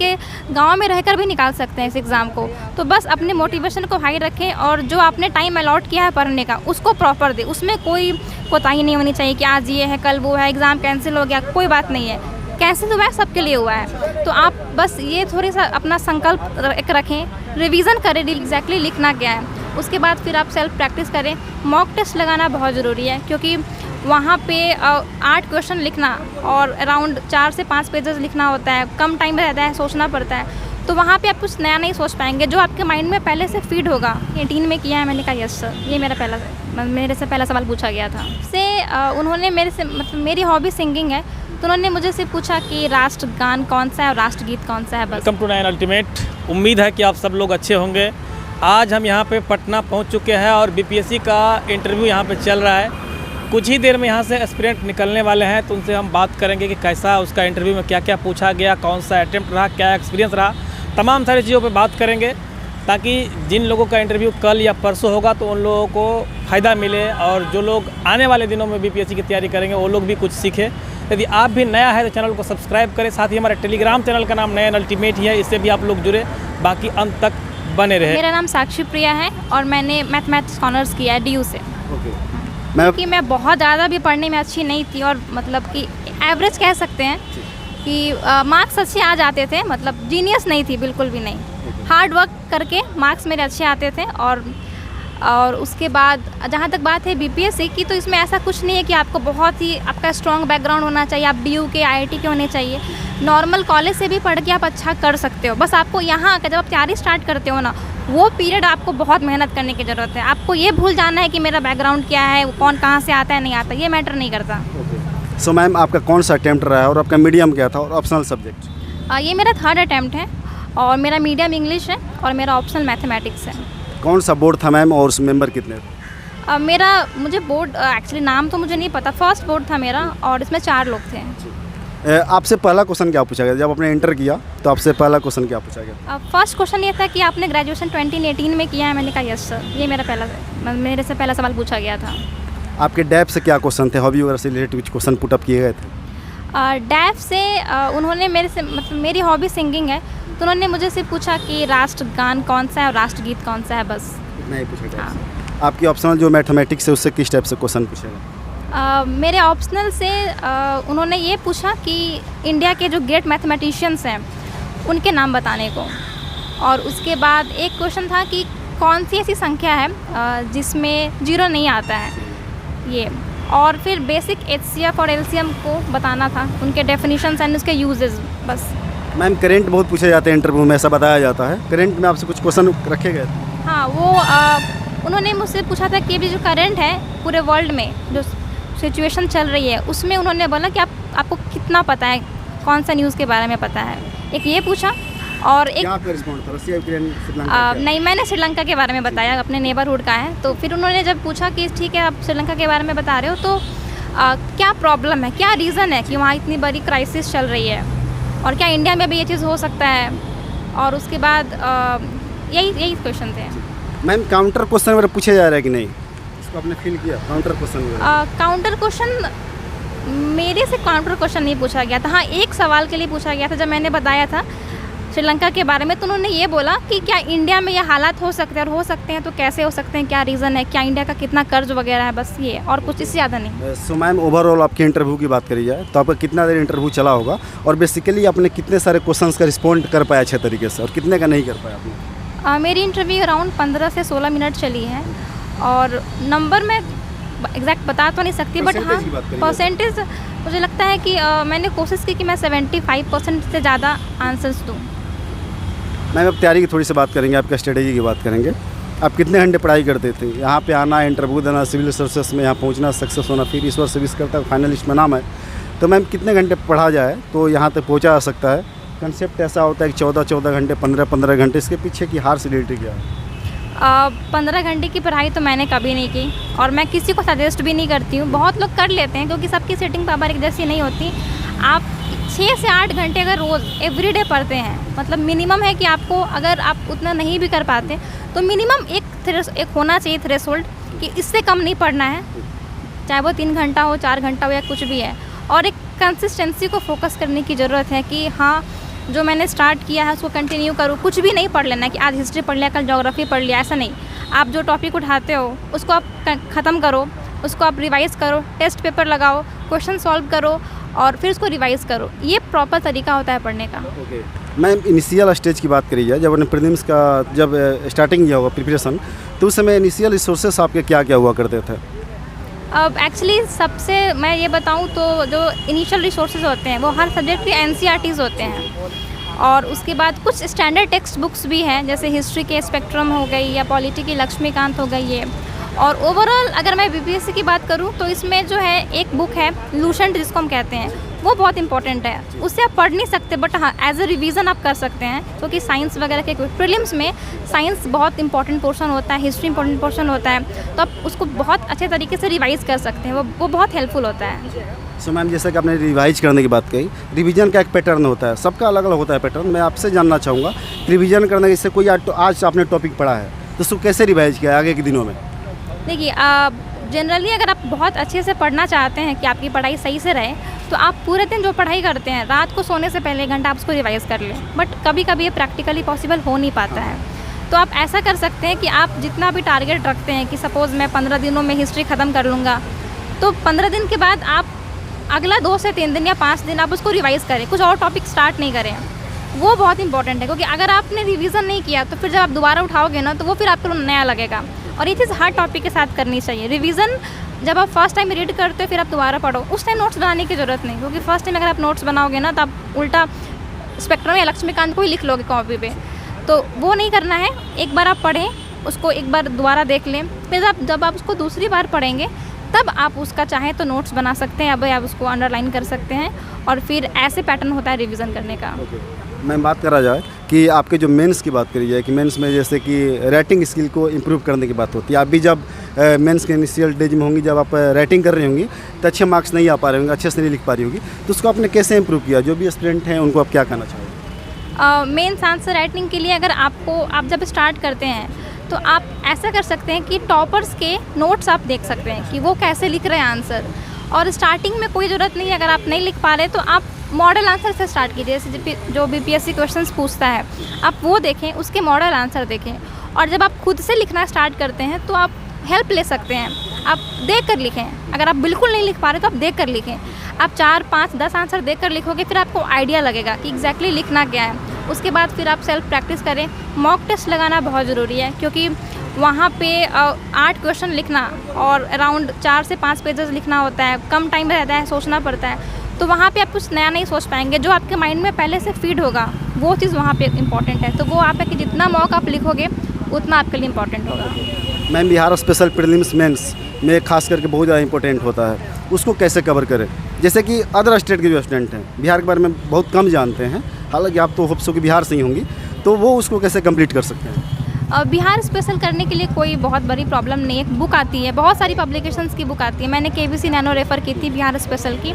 के गांव में रहकर भी निकाल सकते हैं इस एग्ज़ाम को। तो बस अपने मोटिवेशन को हाई रखें और जो आपने टाइम अलॉट किया है पढ़ने का उसको प्रॉपर दें। उसमें कोई कोताही नहीं होनी चाहिए कि आज ये है कल वो है, एग्ज़ाम कैंसिल हो गया, कोई बात नहीं है। कैंसिल हुआ है सबके लिए हुआ है। तो आप बस ये थोड़ी सा अपना संकल्प रखें, रिवीजन करें एग्जैक्टली लिखना क्या है। उसके बाद फिर आप सेल्फ प्रैक्टिस करें। मॉक टेस्ट लगाना बहुत ज़रूरी है क्योंकि वहाँ पे 8 क्वेश्चन लिखना और अराउंड 4 से 5 पेजेस लिखना होता है, कम टाइम रहता है, सोचना पड़ता है। तो वहाँ पे आप कुछ नया नहीं सोच पाएंगे, जो आपके माइंड में पहले से फीड होगा। 18 में किया है, मैंने कहा यस सर, ये मेरे से पहला सवाल पूछा गया था। उन्होंने मेरे से मतलब मेरी हॉबी सिंगिंग है, तो उन्होंने मुझे से पूछा कि राष्ट्रगान कौन सा है और राष्ट्रगीत कौन सा है। बस वेलकम टू 9 अल्टीमेट। उम्मीद है कि आप सब लोग अच्छे होंगे। आज हम यहाँ पे पटना पहुँच चुके हैं और बीपीएससी का इंटरव्यू यहाँ पे चल रहा है। कुछ ही देर में यहाँ से एस्पिरेंट निकलने वाले हैं, तो उनसे हम बात करेंगे कि कैसा उसका इंटरव्यू में क्या क्या पूछा गया, कौन सा अटेम्प्ट रहा, क्या एक्सपीरियंस रहा, तमाम सारी चीज़ों पे बात करेंगे ताकि जिन लोगों का इंटरव्यू कल या परसों होगा तो उन लोगों को फ़ायदा मिले और जो लोग आने वाले दिनों में बीपीएससी की तैयारी करेंगे वो लोग भी कुछ सीखें। यदि आप भी नया है तो चैनल को सब्सक्राइब करें। साथ ही हमारे टेलीग्राम चैनल का नाम 9 अल्टीमेट ही है, इससे भी आप लोग जुड़े, बाकी अंत तक बने रहे। मेरा नाम साक्षी प्रिया है और मैंने मैथमेटिक्स ऑनर्स किया है DU से। क्योंकि मैं बहुत ज़्यादा भी पढ़ने में अच्छी नहीं थी और मतलब कि एवरेज कह सकते हैं कि मार्क्स अच्छे आ जाते थे, मतलब जीनियस नहीं थी बिल्कुल भी नहीं। हार्ड वर्क करके मार्क्स मेरे अच्छे आते थे। और उसके बाद जहाँ तक बात है बीपीएससी की, तो इसमें ऐसा कुछ नहीं है कि आपको बहुत ही आपका स्ट्रॉन्ग बैकग्राउंड होना चाहिए, आप DU के IIT के होने चाहिए। नॉर्मल कॉलेज से भी पढ़ के आप अच्छा कर सकते हो। बस आपको यहाँ आकर जब आप तैयारी स्टार्ट करते हो ना, वो पीरियड आपको बहुत मेहनत करने की ज़रूरत है। आपको ये भूल जाना है कि मेरा बैकग्राउंड क्या है, कौन कहाँ से आता है नहीं आता, ये मैटर नहीं करता। सो मैम, आपका कौन सा अटेम्प्ट रहा है और आपका मीडियम क्या था और ऑप्शनल सब्जेक्ट? ये मेरा 3rd अटेम्प्ट है और मेरा मीडियम इंग्लिश है और मेरा ऑप्शनल मैथमेटिक्स है। कौन सा बोर्ड था मैम और उस मेंबर कितने थे? मुझे बोर्ड एक्चुअली नाम तो मुझे नहीं पता, फर्स्ट बोर्ड था मेरा और इसमें 4 लोग थे। आपसे पहला क्वेश्चन क्या पूछा गया जब आपने इंटर किया, तो आपसे पहला क्वेश्चन क्या पूछा गया? फर्स्ट क्वेश्चन ये था कि आपने ग्रेजुएशन 2018 में किया है, मैंने कहा यस सर, ये मेरे से पहला सवाल पूछा गया था। आपके डैप से क्या क्वेश्चन थे, हॉबी वगैरह से रिलेटेड कुछ क्वेश्चन पुटअप किए गए थे? डैफ से उन्होंने मेरे से मतलब मेरी हॉबी सिंगिंग है, तो उन्होंने मुझे से पूछा कि राष्ट्रगान कौन सा है और राष्ट्रगीत कौन सा है। बस इतना ही पूछा गया। आपकी ऑप्शनल जो मैथमेटिक्स है उससे किस टाइप से क्वेश्चन पूछे गए? मेरे ऑप्शनल से उन्होंने ये पूछा कि इंडिया के जो ग्रेट मैथमेटिशियंस हैं उनके नाम बताने को, और उसके बाद एक क्वेश्चन था कि कौन सी ऐसी संख्या है जिसमें 0 नहीं आता है, ये। और फिर बेसिक HCF और LCM को बताना था, उनके डेफिनेशंस एंड उसके यूजेस। बस मैम, करंट बहुत पूछे जाते हैं इंटरव्यू में, ऐसा बताया जाता है। करंट में आपसे कुछ क्वेश्चन रखे गए थे? हाँ, वो उन्होंने मुझसे पूछा था कि अभी जो करंट है पूरे वर्ल्ड में जो सिचुएशन चल रही है उसमें उन्होंने बोला कि आपको कितना पता है, कौन सा न्यूज़ के बारे में पता है, एक ये पूछा। और एक क्या रिस्पॉन्ड था, रसिया यूक्रेन श्रीलंका? नहीं, मैंने श्रीलंका के बारे में बताया, अपने नेबरहुड का है। तो फिर उन्होंने जब पूछा कि ठीक है आप श्रीलंका के बारे में बता रहे हो, तो क्या प्रॉब्लम है, क्या रीज़न है कि वहाँ इतनी बड़ी क्राइसिस चल रही है, और क्या इंडिया में भी ये चीज़ हो सकता है। और उसके बाद यही क्वेश्चन थे। मैम, काउंटर क्वेश्चन वगैरह पूछे जा रहे हैं कि नहीं, इसको आपने फील किया? काउंटर क्वेश्चन काउंटर क्वेश्चन मेरे से काउंटर क्वेश्चन नहीं पूछा गया था। हाँ, एक सवाल के लिए पूछा गया था जब मैंने बताया था श्रीलंका के बारे में, तो उन्होंने ये बोला कि क्या इंडिया में ये हालात हो सकते हैं, और हो सकते हैं तो कैसे हो सकते हैं, क्या रीज़न है, क्या इंडिया का कितना कर्ज वगैरह है, बस ये, और कुछ इससे ज़्यादा नहीं। सो मैम, ओवरऑल आपके इंटरव्यू की बात करी जाए तो आपका कितना देर इंटरव्यू चला होगा, और बेसिकली आपने कितने सारे क्वेश्चंस का रिस्पॉन्ड कर पाया अच्छे तरीके से, और कितने का नहीं कर पाया आपने? मेरी इंटरव्यू अराउंड 15 से 16 मिनट चली है, और नंबर मैं एग्जैक्ट बता तो नहीं सकती, बट हाँ परसेंटेज मुझे लगता है कि मैंने कोशिश की कि मैं 75% से ज़्यादा आंसर्स दूँ। मैम, अब तैयारी की थोड़ी सी बात करेंगे, आपका स्ट्रेटेजी की बात करेंगे। आप कितने घंटे पढ़ाई करते थे? यहाँ पे आना, इंटरव्यू देना, सिविल सर्विसेज में यहाँ पहुँचना, सक्सेस होना, फिर ईश्वर सर्विस करता है, फाइनलिस्ट में नाम है, तो मैम कितने घंटे पढ़ा जाए तो यहाँ तक पहुँचा जा सकता है? कंसेप्ट ऐसा होता है कि 14 घंटे, 15 घंटे, इसके पीछे की हार से रिलेटेड क्या है? 15 घंटे की पढ़ाई तो मैंने कभी नहीं की, और मैं किसी को सजेस्ट भी नहीं करती हूँ। बहुत लोग कर लेते हैं क्योंकि सबकी सेटिंग पावर एक जैसी नहीं होती। आप 6 से 8 घंटे अगर रोज़ एवरीडे पढ़ते हैं, मतलब मिनिमम है कि आपको, अगर आप उतना नहीं भी कर पाते तो मिनिमम एक होना चाहिए थ्रेशोल्ड कि इससे कम नहीं पढ़ना है, चाहे वो 3 घंटा हो, 4 घंटा हो, या कुछ भी है। और एक कंसिस्टेंसी को फोकस करने की ज़रूरत है कि हाँ जो मैंने स्टार्ट किया है उसको कंटिन्यू करूँ। कुछ भी नहीं पढ़ लेना कि आज हिस्ट्री पढ़ लिया, कल ज्योग्राफी पढ़ लिया, ऐसा नहीं। आप जो टॉपिक उठाते हो उसको आप ख़त्म करो, उसको आप रिवाइज़ करो, टेस्ट पेपर लगाओ, क्वेश्चन सॉल्व करो और फिर उसको रिवाइज़ करो। ये प्रॉपर तरीका होता है पढ़ने का। ओके मैम, इनिशियल स्टेज की बात करी जाए, जब आपने प्रीलिम्स का जब स्टार्टिंग किया होगा प्रिपरेशन, तो उस समय इनिशियल रिसोर्सेस आपके क्या क्या हुआ करते थे? अब एक्चुअली सबसे मैं ये बताऊँ तो जो इनिशियल रिसोर्सेज होते हैं वो हर सब्जेक्ट के NCERTs होते हैं और उसके बाद कुछ स्टैंडर्ड टेक्स्ट बुक्स भी हैं, जैसे हिस्ट्री के स्पेक्ट्रम हो गई या पॉलिटी की लक्ष्मीकांत हो गई है। और ओवरऑल अगर मैं BPSC की बात करूं तो इसमें जो है एक बुक है लूसेंट जिसको हम कहते हैं, वो बहुत इंपॉर्टेंट है। उससे आप पढ़ नहीं सकते बट हाँ एज अ रिवीजन आप कर सकते हैं, क्योंकि साइंस वगैरह के प्रीलिम्स में साइंस बहुत इंपॉर्टेंट पोर्शन होता है, हिस्ट्री इंपॉर्टेंट पोर्शन होता है, तो आप उसको बहुत अच्छे तरीके से रिवाइज़ कर सकते हैं। वो बहुत हेल्पफुल होता है। सो मैम, जैसा कि आपने रिवाइज करने की बात कही, रिवीजन का एक पैटर्न होता है, सबका अलग अलग होता है पैटर्न। मैं आपसे जानना चाहूँगा रिवीजन करने के, इससे कोई आज आपने टॉपिक पढ़ा है तो उसको कैसे रिवाइज किया आगे के दिनों में? देखिए जनरली अगर आप बहुत अच्छे से पढ़ना चाहते हैं कि आपकी पढ़ाई सही से रहे, तो आप पूरे दिन जो पढ़ाई करते हैं रात को सोने से पहले 1 घंटा आप उसको रिवाइज़ कर लें। बट कभी कभी ये प्रैक्टिकली पॉसिबल हो नहीं पाता है, तो आप ऐसा कर सकते हैं कि आप जितना भी टारगेट रखते हैं कि सपोज़ मैं 15 दिनों में हिस्ट्री ख़त्म कर लूँगा, तो 15 दिन के बाद आप अगला 2 से 3 दिन या 5 दिन आप उसको रिवाइज़ करें, कुछ और टॉपिक स्टार्ट नहीं करें। वो बहुत इंपॉर्टेंट है, क्योंकि अगर आपने रिवीजन नहीं किया तो फिर जब आप दोबारा उठाओगे ना तो वो फिर आपको नया लगेगा। और ये चीज़ हर टॉपिक के साथ करनी चाहिए। रिवीजन जब आप फर्स्ट टाइम रीड करते हो फिर आप दोबारा पढ़ो, उस टाइम नोट्स बनाने की ज़रूरत नहीं, क्योंकि फर्स्ट टाइम अगर आप नोट्स बनाओगे ना तो आप उल्टा स्पेक्ट्रम या लक्ष्मीकांत को ही लिख लोगे कॉपी पे, तो वो नहीं करना है। एक बार आप पढ़ें, उसको एक बार दोबारा देख लें, फिर जब आप उसको दूसरी बार पढ़ेंगे तब आप उसका चाहें तो नोट्स बना सकते हैं, अब आप उसको अंडरलाइन कर सकते हैं, और फिर ऐसे पैटर्न होता है रिवीजन करने का। मैं बात करा जाए कि आपके जो मेंस की बात करी जाए कि मेंस में जैसे कि राइटिंग स्किल को इम्प्रूव करने की बात होती है, आप भी जब मेंस के इनिशियल डेज में होंगी, जब आप राइटिंग कर रही होंगी तो अच्छे मार्क्स नहीं आ पा रहे होंगे, अच्छे से नहीं लिख पा रही होगी, तो उसको आपने कैसे इम्प्रूव किया? जो भी एस्पिरेंट हैं उनको आप क्या कहना चाहोगे? मेंस आंसर राइटिंग के लिए अगर आप जब स्टार्ट करते हैं तो आप ऐसा कर सकते हैं कि टॉपर्स के नोट्स आप देख सकते हैं कि वो कैसे लिख रहे हैं आंसर। और स्टार्टिंग में कोई ज़रूरत नहीं है, अगर आप नहीं लिख पा रहे तो आप मॉडल आंसर से स्टार्ट कीजिए। जैसे जो BPSC क्वेश्चंस पूछता है आप वो देखें, उसके मॉडल आंसर देखें, और जब आप खुद से लिखना स्टार्ट करते हैं तो आप हेल्प ले सकते हैं, आप देख कर लिखें। अगर आप बिल्कुल नहीं लिख पा रहे तो आप देख कर लिखें। आप 4, 5, 10 आंसर देख कर लिखोगे, फिर आपको आइडिया लगेगा कि एग्जैक्टली लिखना क्या है। उसके बाद फिर आप सेल्फ प्रैक्टिस करें। मॉक टेस्ट लगाना बहुत ज़रूरी है, क्योंकि वहाँ पे 8 क्वेश्चन लिखना और अराउंड 4 से 5 पेजेस लिखना होता है, कम टाइम रहता है, सोचना पड़ता है, तो वहाँ पे आप कुछ नया नहीं सोच पाएंगे। जो आपके माइंड में पहले से फीड होगा वो चीज़ वहाँ पे इम्पॉर्टेंट है, तो वो आपका कि जितना मॉक आप लिखोगे उतना आपके लिए इम्पॉर्टेंट होगा। Ma'am, Bihar special prelims mains में खास करके बहुत ज़्यादा इंपॉर्टेंट होता है, उसको कैसे कवर करें? जैसे कि अदर स्टेट के जो स्टूडेंट हैं बिहार के बारे में बहुत कम जानते हैं, हालांकि आप तो होप्स हो कि बिहार से ही होंगी, तो वो उसको कैसे कंप्लीट कर सकते हैं? बिहार स्पेशल करने के लिए कोई बहुत बड़ी प्रॉब्लम नहीं है। बुक आती है, बहुत सारी पब्लिकेशंस की बुक आती है। मैंने KBC नैनो रेफ़र की थी बिहार स्पेशल की।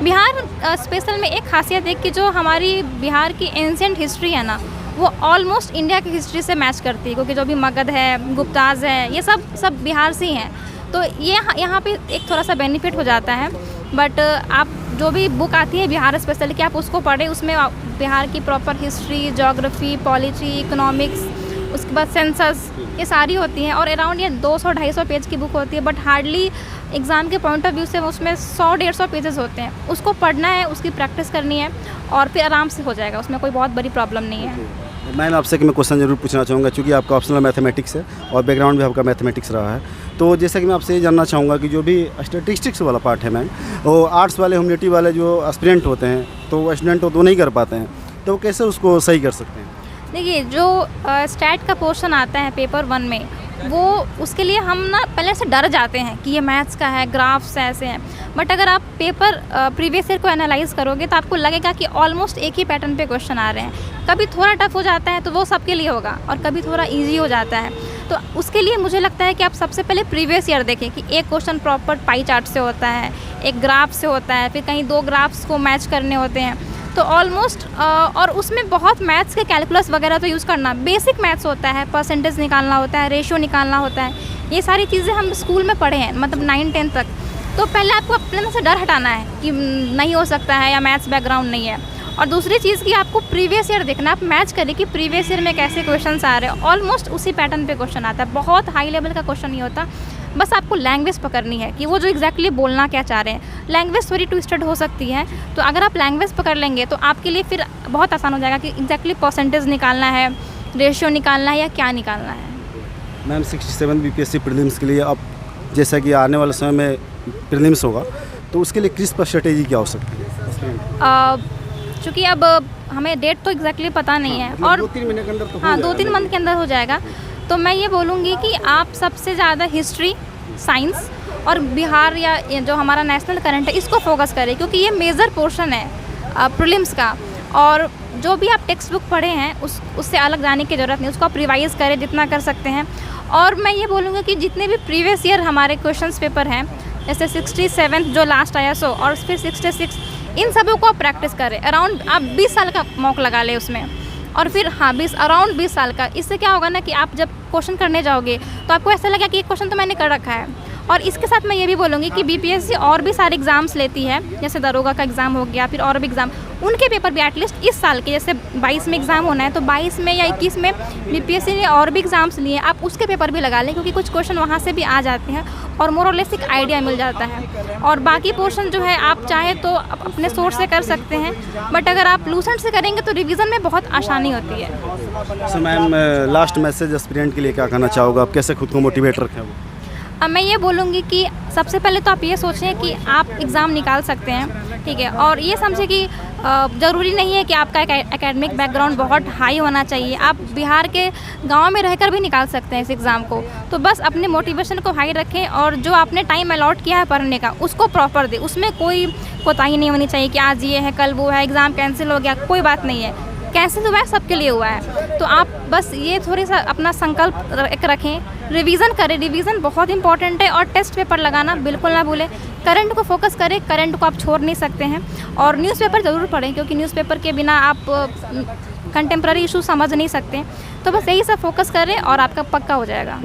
बिहार स्पेशल में एक खासियत है कि जो हमारी बिहार की एंशिएंट हिस्ट्री है ना, वो ऑलमोस्ट इंडिया की हिस्ट्री से मैच करती है, क्योंकि जो भी मगध है, गुप्ताज है, ये सब बिहार से ही हैं। तो ये यहाँ पे एक थोड़ा सा बेनिफिट हो जाता है। बट आप जो भी बुक आती है बिहार स्पेशल की, आप उसको पढ़ें, उसमें बिहार की proper history, geography, polity, economics, उसके बाद सेंसस, ये सारी होती हैं। और अराउंड ये 200-250 पेज की बुक होती है, बट हार्डली एग्ज़ाम के पॉइंट ऑफ व्यू से उसमें 100-150 पेजेस होते हैं। उसको पढ़ना है, उसकी प्रैक्टिस करनी है, और फिर आराम से हो जाएगा, उसमें कोई बहुत बड़ी प्रॉब्लम नहीं है। मैम, आपसे कि मैं क्वेश्चन जरूर पूछना चाहूँगा, क्योंकि आपका ऑप्शनल मैथमेटिक्स है और बैकग्राउंड भी आपका मैथमेटिक्स रहा है, तो जैसा कि मैं आपसे ये जानना चाहूँगा कि जो भी स्टैटिस्टिक्स वाला पार्ट है मैम, वो आर्ट्स वाले, ह्यूमैनिटी वाले जो एस्पिरेंट होते हैं, तो वो स्टूडेंट तो नहीं कर पाते हैं, तो कैसे उसको सही कर सकते हैं? देखिए, जो स्टैट का पोर्शन आता है पेपर 1 में, वो उसके लिए हम ना पहले से डर जाते हैं कि ये मैथ्स का है, ग्राफ्स ऐसे हैं। बट अगर आप पेपर प्रीवियस ईयर को एनालाइज करोगे तो आपको लगेगा कि ऑलमोस्ट एक ही पैटर्न पे क्वेश्चन आ रहे हैं। कभी थोड़ा टफ हो जाता है तो वो सबके लिए होगा, और कभी थोड़ा इजी हो जाता है। तो उसके लिए मुझे लगता है कि आप सबसे पहले प्रीवियस ईयर देखें कि एक क्वेश्चन प्रॉपर पाई चार्ट से होता है, एक ग्राफ से होता है, फिर कहीं 2 ग्राफ्स को मैच करने होते हैं, तो ऑलमोस्ट और उसमें बहुत मैथ्स के कैलकुलस वगैरह तो यूज़ करना, बेसिक मैथ्स होता है, परसेंटेज निकालना होता है, रेशियो निकालना होता है, ये सारी चीज़ें हम स्कूल में पढ़े हैं, मतलब 9-10 तक। तो पहले आपको अपने से डर हटाना है कि नहीं हो सकता है या मैथ्स बैकग्राउंड नहीं है, और दूसरी चीज़ कि आपको प्रीवियस ईयर देखना, आप मैच करें कि प्रीवियस ईयर में कैसे क्वेश्चंस आ रहे हैं। ऑलमोस्ट उसी पैटर्न पे क्वेश्चन आता है, बहुत हाई लेवल का क्वेश्चन नहीं होता। बस आपको लैंग्वेज पकड़नी है कि वो जो एग्जैक्टली बोलना क्या चाह रहे हैं। लैंग्वेज थोड़ी ट्विस्टेड हो सकती है, तो अगर आप लैंग्वेज पकड़ लेंगे तो आपके लिए फिर बहुत आसान हो जाएगा कि एग्जैक्टली परसेंटेज निकालना है, रेशियो निकालना है या क्या निकालना है। मैम 67 बीपीएससी प्रीलिम्स के लिए अब जैसा कि आने वाले समय में प्रीलिम्स होगा, तो उसके लिए क्रिस्प स्ट्रेटेजी क्या हो सकती है? चूँकि अब हमें डेट तो एग्जैक्टली पता नहीं है, और 2-3 महीने के अंदर तो हाँ 2-3 मंथ के अंदर हो जाएगा। तो मैं ये बोलूँगी कि आप सबसे ज़्यादा हिस्ट्री, साइंस और बिहार या ये जो हमारा नेशनल करंट है इसको फोकस करें, क्योंकि ये मेजर पोर्शन है प्रीलिम्स का। और जो भी आप टेक्स्ट बुक पढ़े हैं उससे अलग जाने की ज़रूरत नहीं, उसको आप रिवाइज़ करें जितना कर सकते हैं। और मैं ये बोलूँगी कि जितने भी प्रीवियस ईयर हमारे क्वेश्चंस पेपर हैं, जैसे 67 जो लास्ट आया सो, और फिर 66, इन सबों को आप प्रैक्टिस करें। अराउंड आप 20 साल का मौक लगा लें उसमें, और फिर हाँ अराउंड 20 साल का। इससे क्या होगा ना कि आप जब क्वेश्चन करने जाओगे तो आपको ऐसा लगा कि एक क्वेश्चन तो मैंने कर रखा है। और इसके साथ मैं ये भी बोलूँगी कि बीपीएससी और भी सारे एग्ज़ाम्स लेती है, जैसे दरोगा का एग्ज़ाम हो गया, फिर और भी एग्ज़ाम, उनके पेपर भी एटलीस्ट इस साल के, जैसे 22 में एग्ज़ाम होना है तो 22 में या 21 में बीपीएससी ने और भी एग्ज़ाम्स लिए, आप उसके पेपर भी लगा लें, क्योंकि कुछ क्वेश्चन वहाँ से भी आ जाते हैं और मोर और लेस एक आइडिया मिल जाता है। और बाकी पोर्शन जो है आप चाहें तो अपने सोर्स से कर सकते हैं, बट अगर आप लूसेंट से करेंगे तो रिवीजन में बहुत आसानी होती है। So ma'am last message aspirant के लिए क्या कहना चाहोगे, आप कैसे खुद को मोटिवेट रखें? अब मैं ये बोलूँगी कि सबसे पहले तो आप ये सोचें कि आप एग्ज़ाम निकाल सकते हैं, ठीक है। और ये समझें कि ज़रूरी नहीं है कि आपका एकेडमिक बैकग्राउंड बहुत हाई होना चाहिए, आप बिहार के गांव में रहकर भी निकाल सकते हैं इस एग्ज़ाम को। तो बस अपने मोटिवेशन को हाई रखें, और जो आपने टाइम अलॉट किया है पढ़ने का उसको प्रॉपर दें, उसमें कोई कोताही नहीं होनी चाहिए कि आज ये है कल वो है, एग्ज़ाम कैंसिल हो गया, कोई बात नहीं है, कैंसिल हुआ है सबके लिए हुआ है। तो आप बस ये थोड़ी सा अपना संकल्प रखें, रिवीजन करें, रिवीजन बहुत इंपॉर्टेंट है। और टेस्ट पेपर लगाना बिल्कुल ना भूलें, करंट को फोकस करें, करंट को आप छोड़ नहीं सकते हैं। और न्यूज़पेपर ज़रूर पढ़ें, क्योंकि न्यूज़पेपर के बिना आप कंटेम्प्ररी इशू समझ नहीं सकते। तो बस यही सब फोकस करें और आपका पक्का हो जाएगा।